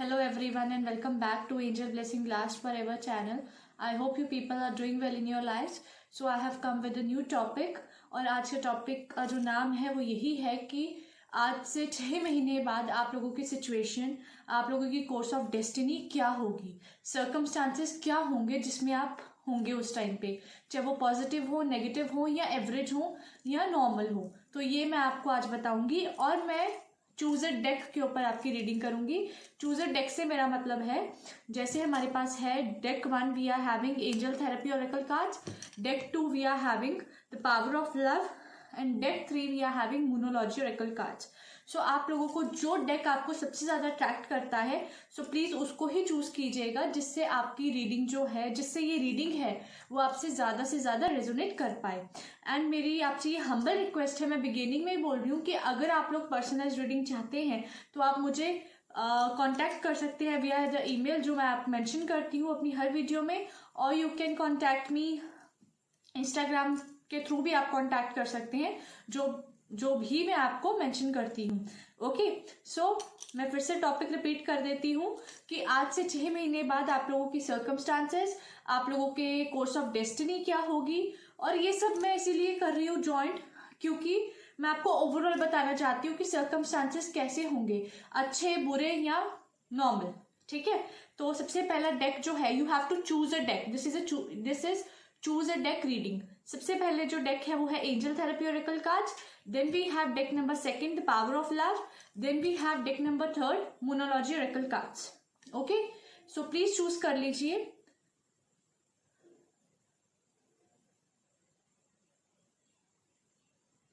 Hello everyone and welcome back to Angel Blessing Last Forever channel. I hope you people are doing well in your lives. So I have come with a new topic और आज के topic का जो नाम है वो यही है कि आज से 6 महीने बाद आप लोगों की सिचुएशन, आप लोगों की कोर्स ऑफ डेस्टिनी क्या होगी, सर्कमस्टांसेस क्या होंगे जिसमें आप होंगे उस टाइम पे, चाहे वो पॉजिटिव हो, नेगेटिव हो या एवरेज हो या नॉर्मल हो। तो ये मैं आपको आज बताऊंगी और मैं चूज़र डेक के ऊपर आपकी रीडिंग करूंगी। चूज़र डेक से मेरा मतलब है, जैसे हमारे पास है deck 1 we are having angel therapy oracle cards, deck 2 we are having the power of love and deck 3 we are having Moonology oracle cards. So आप लोगों को जो डेक आपको सबसे ज़्यादा अट्रैक्ट करता है सो प्लीज़ उसको ही चूज़ कीजिएगा, जिससे आपकी रीडिंग जो है, जिससे ये रीडिंग है वो आपसे से ज़्यादा रेजोनेट कर पाए। एंड मेरी आपसे ये हम्बल रिक्वेस्ट है, मैं बिगिनिंग में ही बोल रही हूँ कि अगर आप लोग पर्सनलाइज रीडिंग चाहते हैं तो आप मुझे कांटेक्ट कर सकते हैं विया द ईमेल जो मैं आप मेंशन करती हूँ अपनी हर वीडियो में, और you can contact me Instagram के थ्रू भी आप कांटेक्ट कर सकते हैं, जो भी मैं आपको मेंशन करती हूँ। ओके, सो मैं फिर से टॉपिक रिपीट कर देती हूँ कि आज से 6 महीने बाद आप लोगों की सर्कमस्टांसेस, आप लोगों के कोर्स ऑफ डेस्टिनी क्या होगी, और ये सब मैं इसीलिए कर रही हूँ जॉइंट क्योंकि मैं आपको ओवरऑल बताना चाहती हूँ कि सर्कमस्टांसेस कैसे होंगे, अच्छे, बुरे या नॉर्मल। ठीक है, तो सबसे पहला डेक जो है, you have to choose a deck, this is choose a deck reading. सबसे पहले जो डेक है वो है angel therapy oracle cards, then we have deck number 2 the power of love, then we have deck number 3 Moonology oracle cards. Okay, so please choose कर लीजिए।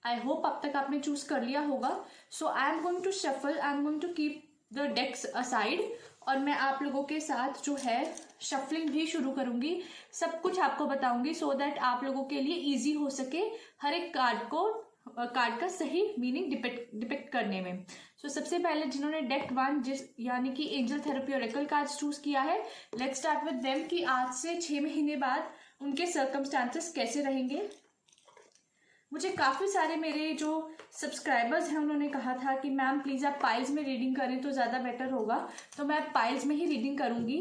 I hope अब तक आपने चूज कर लिया होगा। So I am going to shuffle, I am going to keep the decks aside, और मैं आप लोगों के साथ जो है शफलिंग भी शुरू करूंगी, सब कुछ आपको बताऊंगी सो दैट आप लोगों के लिए इजी हो सके हर एक कार्ड का सही मीनिंग डिपिक्ट करने में। सो सबसे पहले जिन्होंने डेक 1 यानी कि angel therapy oracle cards choose किया है, लेट्स स्टार्ट विद देम कि आज से 6 महीने बाद उनके सर्कमस्टांसेस कैसे रहेंगे। मुझे काफ़ी सारे मेरे जो सब्सक्राइबर्स हैं उन्होंने कहा था कि मैम प्लीज़ आप पाइल्स में रीडिंग करें तो ज़्यादा बेटर होगा, तो मैं पाइल्स में ही रीडिंग करूँगी।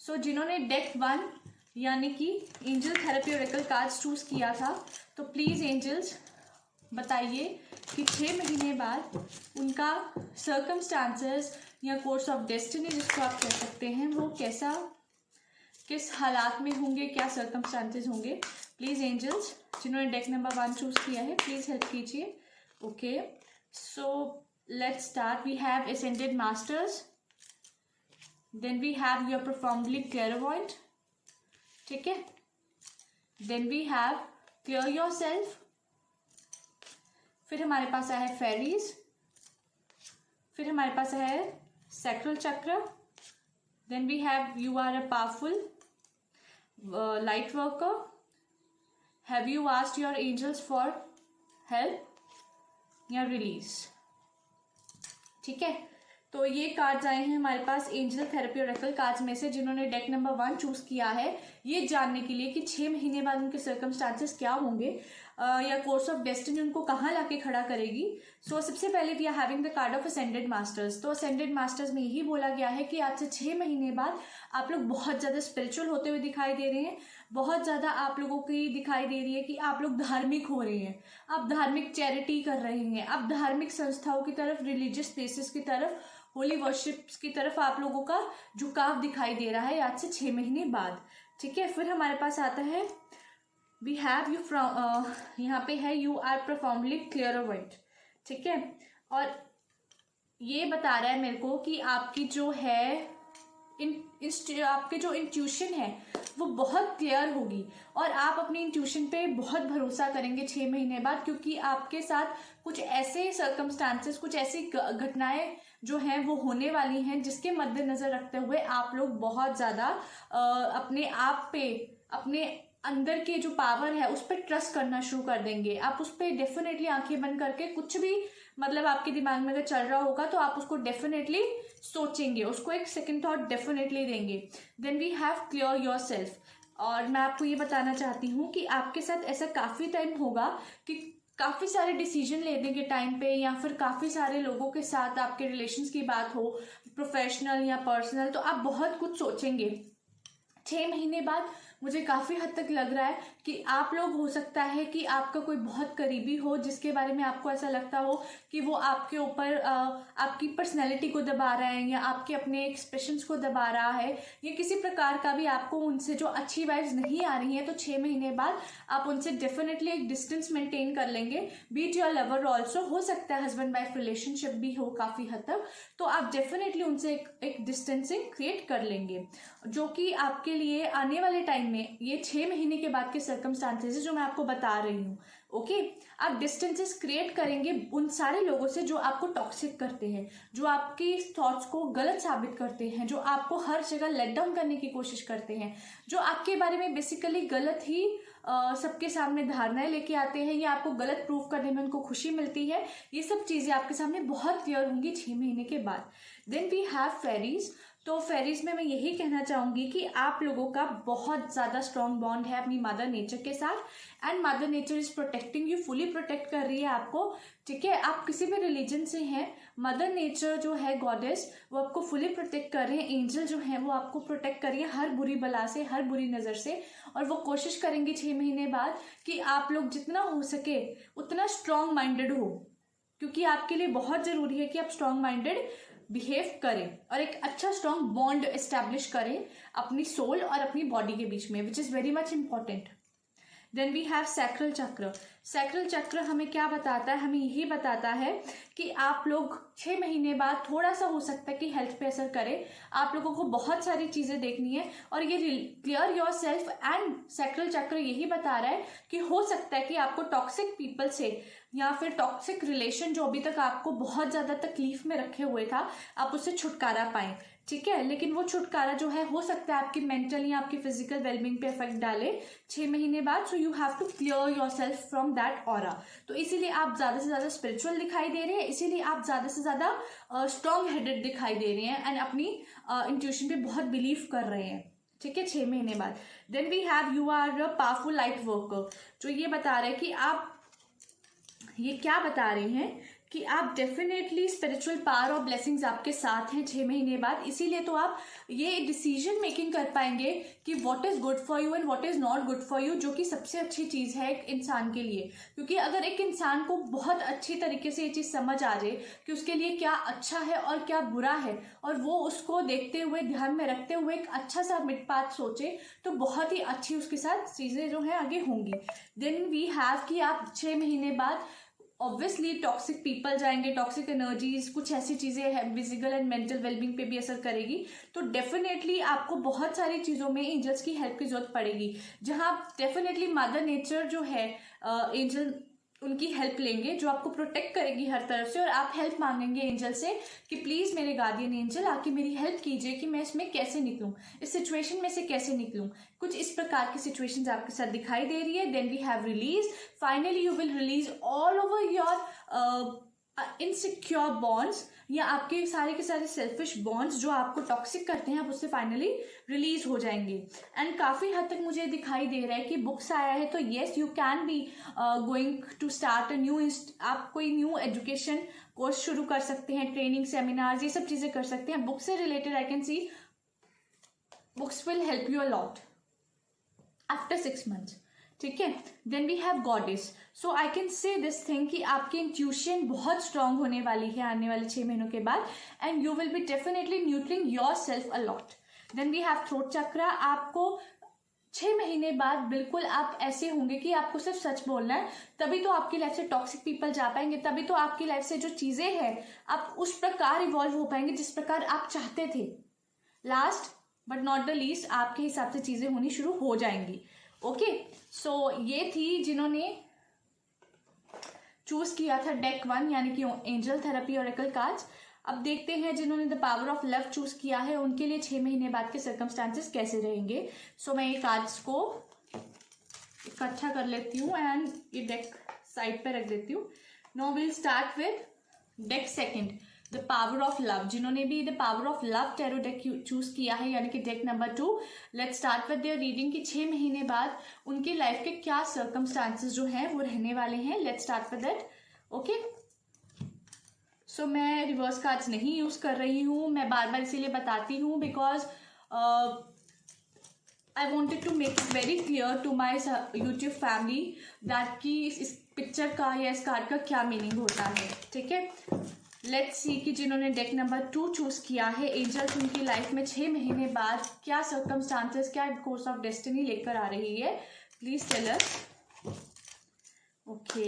सो जिन्होंने डेक 1 यानी कि angel therapy oracle cards choose किया था, तो प्लीज़ एंजल्स बताइए कि 6 महीने बाद उनका सर्कमस्टांसेस या कोर्स ऑफ डेस्टिनी जिसको आप कह सकते हैं वो कैसा, किस हालात में होंगे, क्या सर्कमस्टांसेस होंगे। प्लीज़ एंजल्स जिन्होंने डेक नंबर 1 चूज किया है प्लीज़ हेल्प कीजिए। Okay, so let's start. We have ascended masters, then we have your profoundly clairvoyant, ठीक है, then we have clear yourself, फिर हमारे पास आया है फेरीज, फिर हमारे पास है sacral chakra, then we have you are a powerful light worker, have you asked your angels for help या रिलीज। ठीक है, तो ये कार्ड्स आए हैं हमारे पास एंजल थेरेपी ओरेकल कार्ड्स में से जिन्होंने डेक नंबर 1 चूज किया है, ये जानने के लिए कि 6 महीने बाद उनके सर्कमस्टांसेस क्या होंगे या कोर्स ऑफ डेस्टिनी उनको कहाँ लाके खड़ा करेगी। सो सबसे पहले we are having the card of ascended masters. तो असेंडेड मास्टर्स में यही बोला गया है कि आज से 6 महीने बाद आप लोग बहुत ज़्यादा स्पिरिचुअल होते हुए दिखाई दे रहे हैं, बहुत ज़्यादा आप लोगों की दिखाई दे रही है कि आप लोग धार्मिक हो रहे हैं, आप धार्मिक चैरिटी कर रहे हैं, आप धार्मिक संस्थाओं की तरफ, रिलीजियस प्लेसेस की तरफ, होली वर्शिप्स की तरफ आप लोगों का झुकाव दिखाई दे रहा है आज से 6 महीने बाद। ठीक है, फिर हमारे पास आता है वी हैव यू फ्रॉम, यहाँ पे है यू आर प्रोफाउंडली क्लियरवॉयंट। ठीक है, और ये बता रहा है मेरे को कि आपकी जो है आपके जो इंट्यूशन है वो बहुत क्लियर होगी और आप अपनी इंट्यूशन पे बहुत भरोसा करेंगे 6 महीने बाद, क्योंकि आपके साथ कुछ ऐसे सर्कमस्टांसेस, कुछ ऐसी घटनाएं जो हैं वो होने वाली हैं जिसके मद्देनजर रखते हुए आप लोग बहुत ज़्यादा अपने आप पे, अपने अंदर के जो पावर है उस पर ट्रस्ट करना शुरू कर देंगे। आप उस पर डेफिनेटली आंखें बंद करके कुछ भी मतलब आपके दिमाग में अगर चल रहा होगा तो आप उसको डेफिनेटली सोचेंगे, उसको एक सेकंड थॉट डेफिनेटली देंगे। Then we have clear yourself, और मैं आपको ये बताना चाहती हूँ कि आपके साथ ऐसा काफ़ी टाइम होगा कि काफ़ी सारे डिसीजन लेने के टाइम पे या फिर काफ़ी सारे लोगों के साथ आपके रिलेशंस की बात हो, प्रोफेशनल या पर्सनल, तो आप बहुत कुछ सोचेंगे। 6 महीने बाद मुझे काफ़ी हद तक लग रहा है कि आप लोग, हो सकता है कि आपका कोई बहुत करीबी हो जिसके बारे में आपको ऐसा लगता हो कि वो आपके ऊपर आपकी पर्सनैलिटी को दबा रहा है या आपके अपने एक्सप्रेशंस को दबा रहा है, या किसी प्रकार का भी आपको उनसे जो अच्छी वाइब्स नहीं आ रही हैं, तो 6 महीने बाद आप उनसे डेफिनेटली एक डिस्टेंस मेंटेन कर लेंगे। बीट योर लवर ऑल्सो, हो सकता है हस्बैंड वाइफ रिलेशनशिप भी हो काफ़ी हद तक, तो आप डेफिनेटली उनसे एक डिस्टेंसिंग क्रिएट कर लेंगे, जो कि आपके लिए आने वाले टाइम में, ये 6 महीने के बाद के सर्कमस्टांसेस जो मैं आपको बता रही हूँ, ओके, आप डिस्टेंसेस क्रिएट करेंगे उन सारे लोगों से जो आपको टॉक्सिक करते हैं, जो आपकी थॉट्स को गलत साबित करते हैं, जो आपको हर जगह लेट डाउन करने की कोशिश करते हैं, जो आपके बारे में बेसिकली गलत ही सबके सामने धारणाएं लेके आते हैं या आपको गलत प्रूफ करने में उनको खुशी मिलती है। ये सब चीज़ें आपके सामने बहुत क्लियर होंगी 6 महीने के बाद। Then we have fairies. तो फेरीज में मैं यही कहना चाहूँगी कि आप लोगों का बहुत ज़्यादा स्ट्रॉन्ग बॉन्ड है अपनी मदर नेचर के साथ, and mother nature is protecting you, fully protect कर रही है आपको, ठीक है। आप किसी भी रिलीजन से हैं, मदर नेचर जो है गॉडेस, वो आपको फुली प्रोटेक्ट कर रहे हैं। एंजल जो है वो आपको प्रोटेक्ट कर रही है हर बुरी बला से, हर बुरी नज़र से, और वो कोशिश करेंगे 6 महीने बाद कि आप लोग जितना हो सके उतना स्ट्रॉन्ग माइंडेड हो, क्योंकि आपके लिए बहुत ज़रूरी है कि आप स्ट्रॉन्ग माइंडेड बिहेव करें और एक अच्छा स्ट्रॉन्ग बॉन्ड एस्टैब्लिश करें अपनी सोल और अपनी बॉडी के बीच में, which is very much important. Then we have sacral chakra. Sacral chakra हमें क्या बताता है? हमें यही बताता है कि आप लोग 6 महीने बाद थोड़ा सा हो सकता है कि हेल्थ पे असर करे। आप लोगों को बहुत सारी चीज़ें देखनी है और ये clear your self, and sacral चक्र यही बता रहा है कि हो सकता है कि आपको टॉक्सिक पीपल से या फिर टॉक्सिक रिलेशन जो अभी तक आपको बहुत ज़्यादा तकलीफ में रखे हुए था, आप उससे छुटकारा पाएं, ठीक है। लेकिन वो छुटकारा जो है हो सकता है आपकी मेंटल या आपकी फिजिकल वेलबींग पे इफेक्ट डाले 6 महीने बाद। So you have to clear yourself from that aura. तो इसीलिए आप ज़्यादा से ज़्यादा स्पिरिचुअल दिखाई दे रहे हैं, इसीलिए आप ज़्यादा से ज़्यादा स्ट्रॉन्ग हेडेड दिखाई दे रहे हैं, एंड अपनी इंट्यूशन पे बहुत बिलीव कर रहे हैं, ठीक है, 6 महीने बाद। Then we have you are a powerful light worker, जो ये बता रहे हैं कि आप, ये क्या बता रहे हैं कि आप डेफिनेटली स्पिरिचुअल पावर और ब्लेसिंग्स आपके साथ हैं 6 महीने बाद। इसीलिए तो आप ये डिसीजन मेकिंग कर पाएंगे कि what is good for you and what is not good for you, जो कि सबसे अच्छी चीज़ है एक इंसान के लिए। क्योंकि अगर एक इंसान को बहुत अच्छी तरीके से ये चीज़ समझ आ जाए कि उसके लिए क्या अच्छा है और क्या बुरा है, और वो उसको देखते हुए, ध्यान में रखते हुए एक अच्छा सा मिड पाथ सोचे, तो बहुत ही अच्छी उसके साथ चीज़ें जो हैं आगे होंगी। देन वी हैव कि आप 6 महीने बाद ऑब्वियसली टॉक्सिक पीपल जाएंगे, टॉक्सिक एनर्जीज, कुछ ऐसी चीज़ें हैं फिजिकल एंड मेंटल वेलबींग पे भी असर करेगी। तो डेफिनेटली आपको बहुत सारी चीज़ों में एंजल्स की हेल्प की जरूरत पड़ेगी, जहाँ डेफिनेटली मदर नेचर जो है एंजल उनकी हेल्प लेंगे, जो आपको प्रोटेक्ट करेगी हर तरफ से, और आप हेल्प मांगेंगे एंजल से कि प्लीज़ मेरे गार्डियन एंजल आके मेरी हेल्प कीजिए कि मैं इसमें कैसे निकलूं, इस सिचुएशन में से कैसे निकलूं। कुछ इस प्रकार की सिचुएशंस आपके साथ दिखाई दे रही है। Then we have release. Finally you will release all over your insecure bonds, या आपके सारे के सारे सेल्फिश बॉन्ड्स जो आपको टॉक्सिक करते हैं, आप उससे फाइनली रिलीज हो जाएंगे। एंड काफ़ी हद तक मुझे दिखाई दे रहा है कि बुक्स आया है, तो yes you can be going to start a new, आप कोई न्यू एजुकेशन कोर्स शुरू कर सकते हैं, ट्रेनिंग सेमिनार्स, ये सब चीज़ें कर सकते हैं। बुक से related I can see books will help you a lot after 6 months, ठीक है। Then we have goddess. So I can say this thing कि आपकी इंट्यूशन बहुत स्ट्रांग होने वाली है आने वाले 6 महीनों के बाद, and you will be definitely nurturing your self a lot. Then we have throat chakra. आपको 6 महीने बाद बिल्कुल आप ऐसे होंगे कि आपको सिर्फ सच बोलना है, तभी तो आपकी लाइफ से टॉक्सिक पीपल जा पाएंगे, तभी तो आपकी लाइफ से जो चीज़ें हैं आप उस प्रकार इवॉल्व हो पाएंगे जिस प्रकार आप चाहते थे। Last but not the least, आपके हिसाब से चीज़ें होनी शुरू हो जाएंगी। ओके, सो ये थी जिन्होंने चूज किया था डेक 1 यानी कि एंजल थेरेपी ऑरेकल कार्ड्स। अब देखते हैं जिन्होंने the power of love choose किया है उनके लिए 6 महीने बाद के सर्कमस्टांसेस कैसे रहेंगे। सो मैं ये कार्ड्स को इकट्ठा कर लेती हूँ एंड ये डेक साइड पे रख देती हूँ। Now will start with deck second, the power of love. जिन्होंने भी the power of love tarot deck choose किया है यानी कि deck number 2, let's start with their reading कि 6 महीने बाद उनकी लाइफ के क्या सर्कमस्टांसेस जो हैं वो रहने वाले हैं। Let's start with that. Okay, so मैं रिवर्स कार्ड्स नहीं यूज़ कर रही हूँ, मैं बार बार इसीलिए बताती हूँ because I wanted to make it very clear to my YouTube family that कि इस पिक्चर का या इस कार्ड का क्या मीनिंग होता है, ठीक है। लेट्स सी कि जिन्होंने डेक नंबर 2 चूज़ किया है, एंजल्स उनकी लाइफ में 6 महीने बाद क्या सर्कमस्टांसेस, क्या कोर्स ऑफ डेस्टिनी लेकर आ रही है, please tell us. Okay,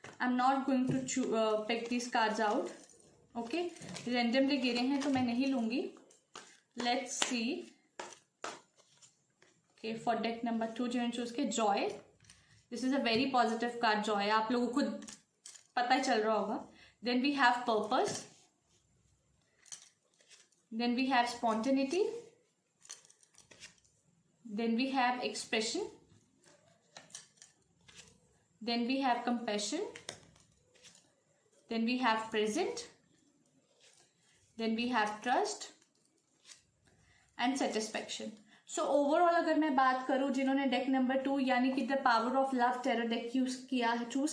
I am not going to pick this cards out, okay, randomly गिरे हैं तो मैं नहीं लूँगी। Let's see, okay, for deck number 2 जिन्होंने चूज़ किया, joy, this is a very positive card, joy, आप लोगों को खुद पता ही चल रहा होगा। Then we have purpose, then we have spontaneity, then we have expression, then we have compassion, then we have present, then we have trust and satisfaction. So overall अगर मैं बात करूं, जिन्होंने डेक नंबर 2 यानी कि the power of love terror deck choose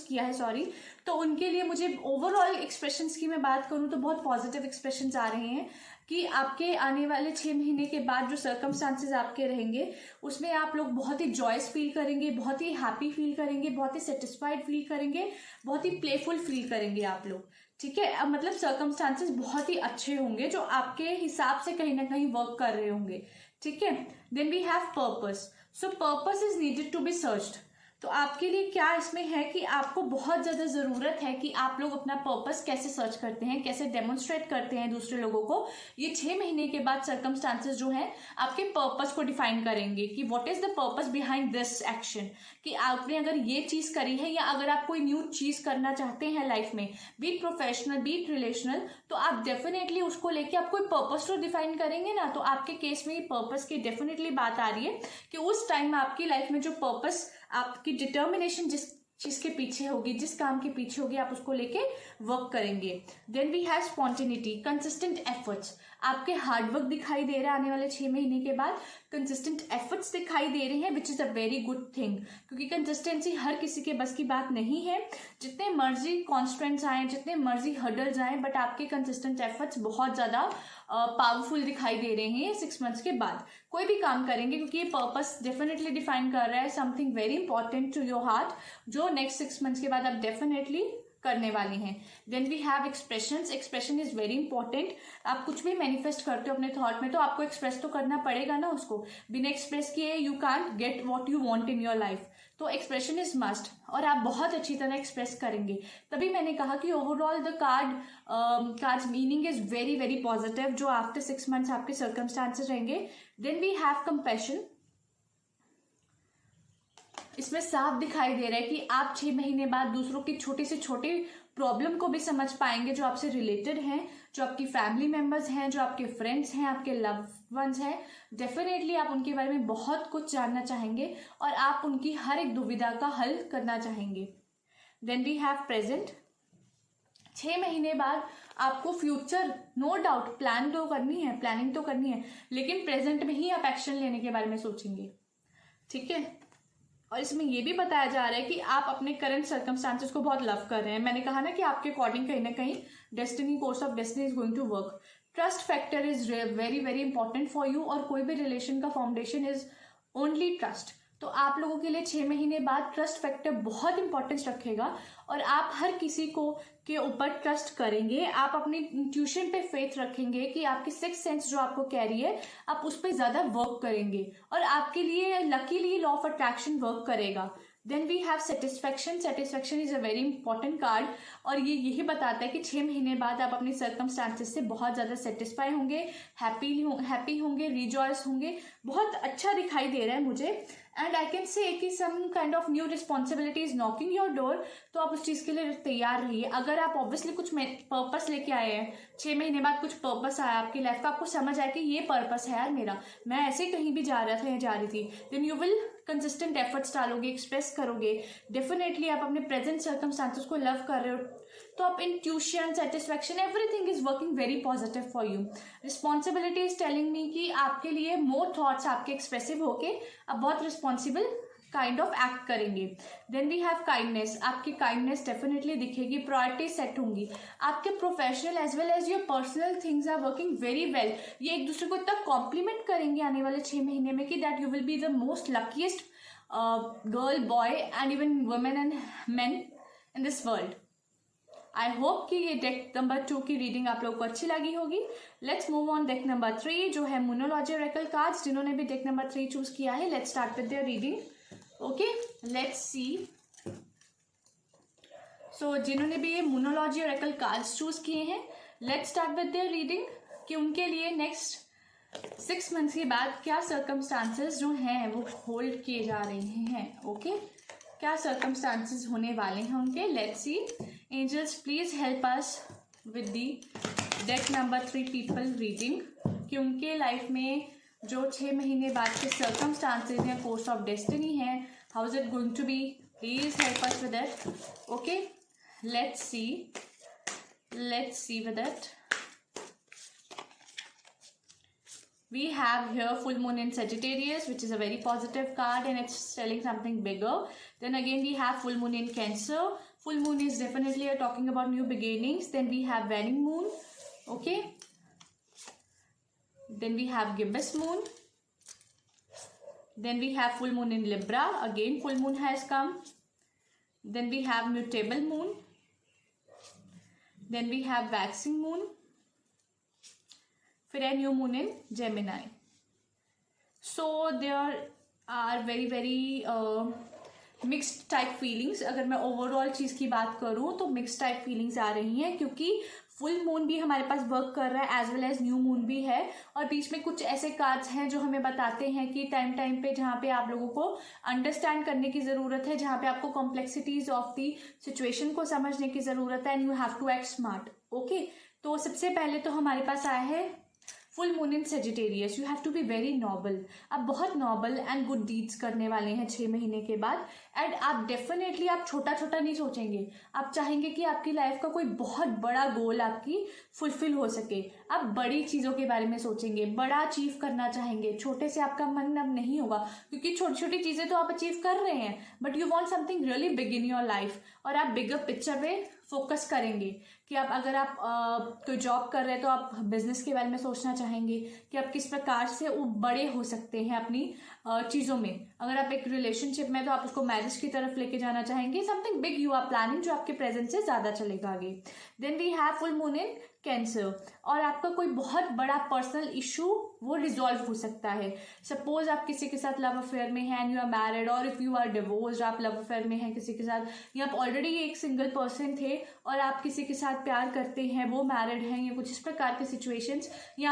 किया है sorry, तो उनके लिए मुझे ओवरऑल एक्सप्रेशंस की मैं बात करूं तो बहुत पॉजिटिव एक्सप्रेशंस आ रहे हैं कि आपके आने वाले 6 महीने के बाद जो सर्कमस्टांसेस आपके रहेंगे उसमें आप लोग बहुत ही जॉयस फील करेंगे, बहुत ही हैप्पी फील करेंगे, बहुत ही सेटिस्फाइड फील करेंगे, बहुत ही प्लेफुल फील करेंगे आप लोग, ठीक है। अब मतलब सर्कमस्टांसेस बहुत ही अच्छे होंगे जो आपके हिसाब से कहीं ना कहीं वर्क कर रहे होंगे, ठीक है। Then we have purpose, so purpose is needed to be searched. तो आपके लिए क्या इसमें है कि आपको बहुत ज़्यादा ज़रूरत है कि आप लोग अपना पर्पस कैसे सर्च करते हैं, कैसे डेमोन्स्ट्रेट करते हैं दूसरे लोगों को। ये 6 महीने के बाद सर्कमस्टांसेस जो हैं आपके पर्पस को डिफाइन करेंगे कि what is the purpose behind this action, कि आपने अगर ये चीज़ करी है या अगर आप कोई न्यू चीज़ करना चाहते हैं लाइफ में, बीट प्रोफेशनल बीट रिलेशनल, तो आप डेफिनेटली उसको लेके आप कोई पर्पस तो डिफाइन करेंगे ना। तो आपके केस में ये पर्पस की डेफिनेटली बात आ रही है कि उस टाइम आपकी लाइफ में जो पर्पस, आपकी डिटर्मिनेशन जिस चीज के पीछे होगी, जिस काम के पीछे होगी, आप उसको लेके वर्क करेंगे। Then we have spontaneity, consistent efforts, आपके हार्डवर्क दिखाई दे रहा है आने वाले 6 महीने के बाद, कंसिस्टेंट एफर्ट्स दिखाई दे रहे हैं which is a very good thing, क्योंकि कंसिस्टेंसी हर किसी के बस की बात नहीं है। जितने मर्जी कॉन्स्टेंट्स आए, जितने मर्जी हर्डल्स आए, बट आपके कंसिस्टेंट एफर्ट्स बहुत ज़्यादा पावरफुल दिखाई दे रहे हैं 6 मंथ्स के बाद। कोई भी काम करेंगे क्योंकि ये पर्पस डेफिनेटली डिफाइन कर रहा है something very important to your heart, जो नेक्स्ट 6 मंथ्स के बाद आप डेफिनेटली करने वाली हैं। Then we have expressions, expression is very important. आप कुछ भी मैनिफेस्ट करते हो अपने थॉट में तो आपको एक्सप्रेस तो करना पड़ेगा ना उसको, बिना एक्सप्रेस किए you can't get what you want in your life. तो एक्सप्रेशन इज मस्ट, और आप बहुत अच्छी तरह एक्सप्रेस करेंगे। तभी मैंने कहा कि overall the cards meaning is very very positive, जो आफ्टर 6 मंथ्स आपके सर्कमस्टांसेस रहेंगे। देन वी हैव कंपैशन, इसमें साफ दिखाई दे रहा है कि आप 6 महीने बाद दूसरों की छोटी से छोटी प्रॉब्लम को भी समझ पाएंगे जो आपसे रिलेटेड हैं, जो आपकी फैमिली मेंबर्स हैं, जो आपके फ्रेंड्स हैं, आपके लव वंस हैं। डेफिनेटली आप उनके बारे में बहुत कुछ जानना चाहेंगे और आप उनकी हर एक दुविधा का हल करना चाहेंगे। देन वी हैव प्रेजेंट, 6 महीने बाद आपको फ्यूचर नो डाउट प्लानिंग तो करनी है, लेकिन प्रेजेंट में ही आप एक्शन लेने के बारे में सोचेंगे, ठीक है। और इसमें यह भी बताया जा रहा है कि आप अपने करंट सर्कमस्टांसेस को बहुत लव कर रहे हैं। मैंने कहा ना कि आपके अकॉर्डिंग कहीं ना कहीं destiny, course of destiny is going to work. Trust factor is very very important for you, और कोई भी रिलेशन का फाउंडेशन इज ओनली ट्रस्ट। तो आप लोगों के लिए 6 महीने बाद ट्रस्ट फैक्टर बहुत इंपॉर्टेंस रखेगा और आप हर किसी को के ऊपर ट्रस्ट करेंगे। आप अपनी इंट्यूशन पे फेथ रखेंगे कि आपकी सिक्स सेंस जो आपको कह रही है आप उस पर ज़्यादा वर्क करेंगे और आपके लिए luckily law of attraction work करेगा। Then we have satisfaction, satisfaction is a very important card, और ये यही बताता है कि 6 महीने बाद आप अपनी सर्कमस्टांसेस से बहुत ज़्यादा सेटिस्फाई होंगे, हैप्पी होंगे, रिजॉयस होंगे। बहुत अच्छा दिखाई दे रहा है मुझे। एंड आई कैन से कि some kind of new responsibility is knocking your door, तो आप उस चीज़ के लिए तैयार रहिए। अगर आप ऑब्वियसली कुछ पर्पस लेके आए हैं, 6 महीने बाद कुछ पर्पस आया आपकी लाइफ का, आपको समझ आया कि ये पर्पस है यार मेरा, मैं ऐसे कहीं भी जा रहा था या जा रही थी, then you will consistent efforts डालोगे, एक्सप्रेस करोगे। डेफिनेटली आप अपने प्रेजेंट सर्कमस्टांसेस को लव कर रहे हो, तो आप intuition, satisfaction, everything is working very positive for you. Responsibility is telling me कि आपके लिए मोर थॉट्स आपके एक्सप्रेसिव होके आप बहुत रिस्पॉन्सिबल काइंड ऑफ एक्ट करेंगे। देन वी हैव काइंडनेस, आपकी काइंडनेस डेफिनेटली दिखेगी, प्रायोरिटी सेट होंगी, आपके professional as well as your personal things are working very well. ये एक दूसरे को इतना कॉम्प्लीमेंट करेंगे आने वाले 6 महीने में कि that you will be the most luckiest girl, boy and even women and main in this world. I hope कि ये डेक नंबर 2 की रीडिंग आप लोगों को अच्छी लगी होगी। Let's move on deck number 3 जो है मोनोलॉजी ओरेकल कार्ड्स। जिन्होंने भी डेक नंबर 3 चूज किया है, let's start with their reading. Okay, let's see. So जिन्होंने भी ये मोनोलॉजी ओरेकल कार्ड्स चूज किए हैं, let's start with their reading कि उनके लिए नेक्स्ट 6 मंथ्स के बाद क्या सर्कमस्टांसेस जो हैं वो होल्ड किए जा रहे हैं। ओके, क्या सर्कमस्टांसेस होने वाले हैं उनके। Let's see. Angels please help us with the deck number 3 people reading कि उनके लाइफ में जो 6 महीने बाद के सर्कमस्टांसेस हैं, कोर्स ऑफ डेस्टिनी है, how is it going to be. Please help us with it. Okay, let's see with it. We have here full moon in Sagittarius, which is a very positive card and it's telling something bigger. Then again we have full moon in Cancer. Full moon is definitely talking about new beginnings. Then we have waning moon. Okay. Then we have gibbous moon. Then we have full moon in Libra. Again full moon has come. Then we have mutable moon. Then we have waxing moon. फिर है new moon in Gemini. So there are very very mixed type feelings. अगर मैं overall चीज़ की बात करूँ तो mixed type feelings आ रही हैं क्योंकि फुल मून भी हमारे पास वर्क कर रहा है as well as new moon भी है, और बीच में कुछ ऐसे कार्ड्स हैं जो हमें बताते हैं कि टाइम पे जहाँ पे आप लोगों को अंडरस्टैंड करने की ज़रूरत है, जहाँ पे आपको कॉम्प्लेक्सिटीज ऑफ दी सिचुएशन को समझने की ज़रूरत है and you have to act smart. Okay, तो सबसे पहले तो हमारे पास आया है full moon in Sagittarius. You have to be very noble. आप बहुत नॉबल एंड गुड डीड्स करने वाले हैं 6 महीने के बाद। एंड आप डेफिनेटली आप छोटा छोटा नहीं सोचेंगे, आप चाहेंगे कि आपकी लाइफ का कोई बहुत बड़ा गोल आपकी फुलफिल हो सके। आप बड़ी चीज़ों के बारे में सोचेंगे, बड़ा अचीव करना चाहेंगे। छोटे से आपका मन अब नहीं होगा क्योंकि छोटी छोटी चीज़ें तो आप अचीव कर रहे हैं, but you want something really big in your life. और आप बिगर पिक्चर पे फोकस करेंगे कि आप अगर आप कोई जॉब कर रहे हैं तो आप बिजनेस के बारे में सोचना चाहेंगे कि आप किस प्रकार से वो बड़े हो सकते हैं अपनी चीज़ों में। अगर आप एक रिलेशनशिप में तो आप उसको मैरिज की तरफ लेके जाना चाहेंगे। Something big you are planning जो आपके प्रेजेंट से ज़्यादा चलेगा आगे। Then we have full moon in Cancer, और आपका कोई बहुत बड़ा पर्सनल इशू वो रिजॉल्व हो सकता है। सपोज आप किसी के साथ लव अफेयर में हैं एंड यू आर मैरिड, और इफ़ यू आर डिवोर्स्ड, आप लव अफेयर में हैं किसी के साथ, या आप ऑलरेडी एक सिंगल पर्सन थे और आप किसी के साथ प्यार करते हैं, वो मैरिड हैं, या कुछ इस प्रकार के सिचुएशंस, या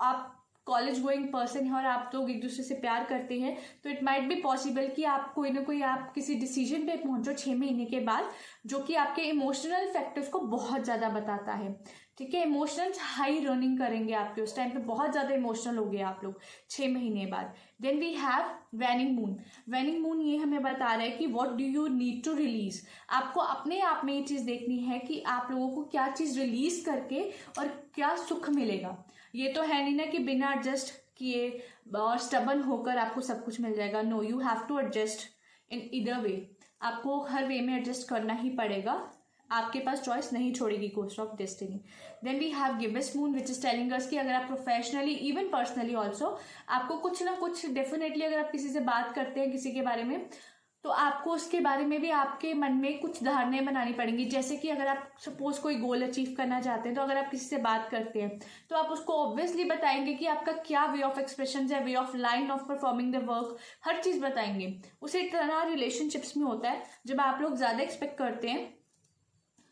आप कॉलेज गोइंग पर्सन है और आप लोग एक दूसरे से प्यार करते हैं, तो इट माइट बी पॉसिबल कि आप कोई ना कोई आप किसी डिसीजन पे पहुंचो 6 महीने के बाद, जो कि आपके इमोशनल फैक्टर्स को बहुत ज़्यादा बताता है। ठीक है, इमोशनल्स हाई रनिंग करेंगे आपके, उस टाइम पे बहुत ज़्यादा इमोशनल हो गए आप लोग 6 महीने बाद। Then we have waning moon. Waning moon ये हमें बता रहा है कि what do you need to release. आपको अपने आप में ये चीज़ देखनी है कि आप लोगों को क्या चीज़ रिलीज करके और क्या सुख मिलेगा। ये तो है नहीं ना कि बिना एडजस्ट किए और स्टबन होकर आपको सब कुछ मिल जाएगा। No, you have to adjust in either way. आपको हर वे में एडजस्ट करना ही पड़ेगा, आपके पास चॉइस नहीं छोड़ेगी course of destiny. Then we have gibbous moon which is telling us कि अगर आप प्रोफेशनली इवन पर्सनली ऑल्सो आपको कुछ ना कुछ डेफिनेटली, अगर आप किसी से बात करते हैं किसी के बारे में, तो आपको उसके बारे में भी आपके मन में कुछ धारणाएं बनानी पड़ेंगी। जैसे कि अगर आप सपोज कोई गोल अचीव करना चाहते हैं, तो अगर आप किसी से बात करते हैं तो आप उसको ऑब्वियसली बताएंगे कि आपका क्या वे ऑफ एक्सप्रेशन है, way of line of performing the work, हर चीज़ बताएंगे। उसी तरह रिलेशनशिप्स में होता है, जब आप लोग ज़्यादा एक्सपेक्ट करते हैं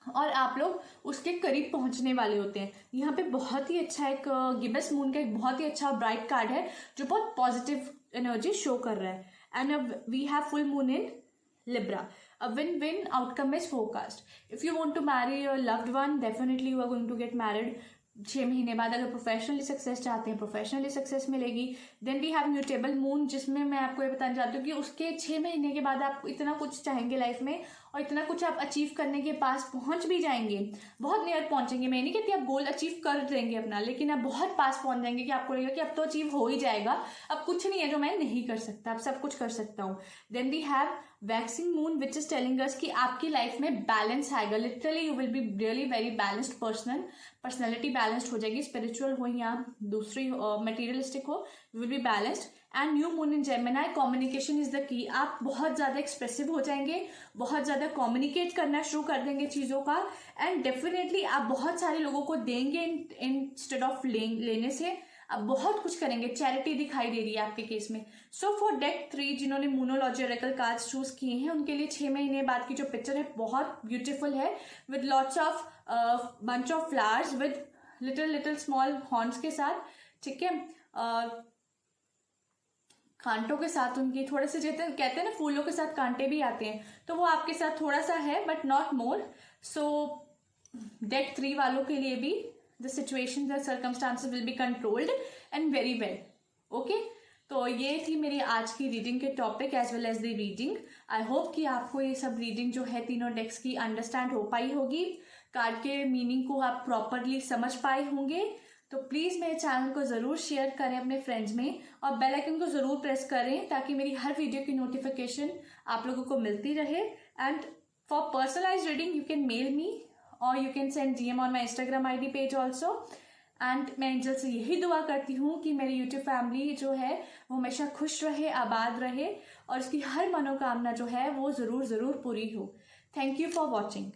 और आप लोग उसके करीब पहुंचने वाले होते हैं। यहाँ पे बहुत ही अच्छा एक गिबस मून का एक बहुत ही अच्छा ब्राइट कार्ड है जो बहुत पॉजिटिव एनर्जी शो कर रहा है। And we have full moon in Libra. A win-win outcome is forecast. If you want to marry your loved one, definitely you are going to get married 6 महीने बाद। अगर professionally success चाहते हैं, professionally success मिलेगी। Then we have mutable moon, जिसमें मैं आपको ये बताना चाहती हूँ कि उसके 6 महीने के बाद आप इतना कुछ चाहेंगे लाइफ में और इतना कुछ आप अचीव करने के पास पहुंच भी जाएंगे, बहुत नियर पहुंचेंगे। मैं नहीं कहती आप गोल अचीव कर देंगे अपना, लेकिन आप बहुत पास पहुंच जाएंगे कि आपको लगेगा कि अब तो अचीव हो ही जाएगा, अब कुछ नहीं है जो मैं नहीं कर सकता, अब सब कुछ कर सकता हूँ। Then we have waxing moon which is telling us कि आपकी लाइफ में बैलेंस आएगा। Literally you will be really very balanced personality balanced हो जाएगी, स्पिरिचुअल हो या दूसरी मटेरियलिस्टिक हो, you will be balanced. And new moon in Gemini, communication is the key. आप बहुत ज़्यादा एक्सप्रेसिव हो जाएंगे, बहुत ज़्यादा कम्युनिकेट करना शुरू कर देंगे चीज़ों का, एंड डेफिनेटली आप बहुत सारे लोगों को देंगे इंस्टेड ऑफ लेने से। आप बहुत कुछ करेंगे, चैरिटी दिखाई दे रही है आपके केस में। सो फॉर डेक 3 जिन्होंने मोनोलॉजिकल कार्ड्स चूज किए हैं उनके लिए 6 महीने बाद की जो पिक्चर है बहुत ब्यूटीफुल है, with lots of bunch of flowers with little small horns के साथ, ठीक है, कांटों के साथ उनकी थोड़े से, जैसे कहते हैं ना फूलों के साथ कांटे भी आते हैं, तो वो आपके साथ थोड़ा सा है but not more. So deck 3 वालों के लिए भी the situation, the circumstances will be controlled and very well. Okay, तो ये थी मेरी आज की रीडिंग के topic as well as the reading. I hope कि आपको ये सब रीडिंग जो है तीनों डेक्स की अंडरस्टैंड हो पाई होगी, कार्ड के मीनिंग को आप प्रॉपरली समझ पाए होंगे। तो प्लीज़ मेरे चैनल को ज़रूर शेयर करें अपने फ्रेंड्स में, और बेल आइकन को ज़रूर प्रेस करें ताकि मेरी हर वीडियो की नोटिफिकेशन आप लोगों को मिलती रहे। And for personalize reading you can mail me or you can send DM on my Instagram ID page also. And मैं एंजल से यही दुआ करती हूँ कि मेरी यूट्यूब फैमिली जो है वो हमेशा खुश रहे, आबाद रहे, और उसकी हर मनोकामना जो है वो ज़रूर पूरी हो। Thank you for watching.